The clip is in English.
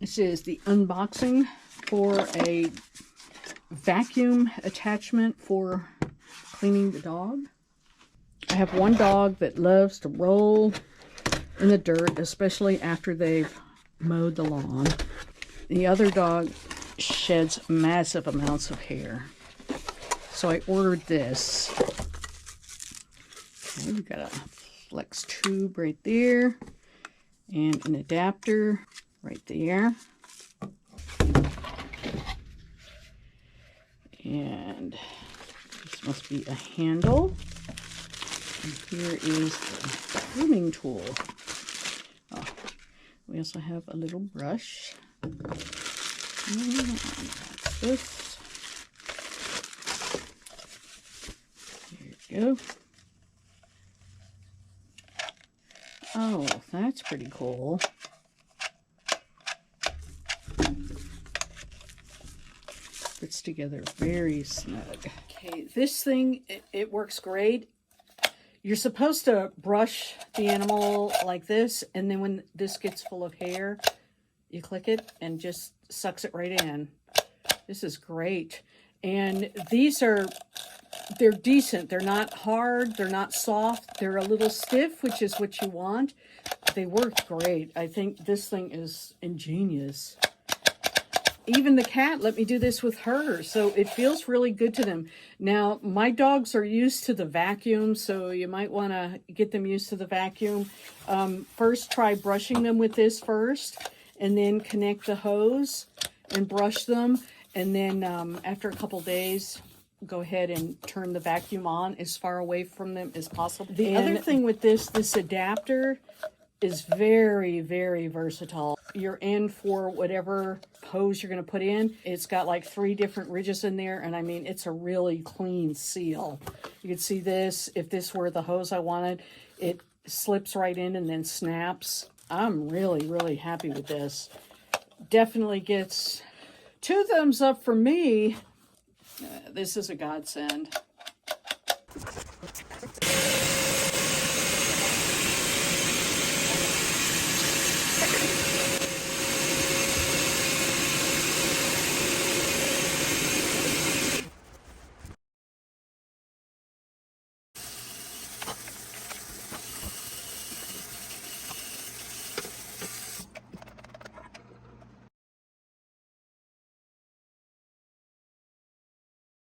This is the unboxing for a vacuum attachment for cleaning the dog. I have one dog that loves to roll in the dirt, especially after they've mowed the lawn. The other dog sheds massive amounts of hair. So I ordered this. Okay, we've got a flex tube right there and an adapter right there. And this must be a handle. And here is the grooming tool. Oh, we also have a little brush. And that's this. There you go. Oh, that's pretty cool. Fits together very snug. Okay, this thing, it works great. You're supposed to brush the animal like this, and then when this gets full of hair, you click it and just sucks it right in. This is great. And these they're decent. They're not hard. They're not soft. They're a little stiff, which is what you want. They work great. I think this thing is ingenious. Even the cat let me do this with her, so it feels really good to them. Now, my dogs are used to the vacuum, so you might want to get them used to the vacuum. First, try brushing them with this first, and then connect the hose and brush them. And then after a couple days, go ahead and turn the vacuum on as far away from them as possible. The other thing with this adapter is very, very versatile. You're in for whatever hose you're going to put in. It's got like 3 different ridges in there, and I mean, it's a really clean seal. You can see this. If this were the hose I wanted, it slips right in and then snaps. I'm really, really happy with this. Definitely gets 2 thumbs up for me. This is a godsend.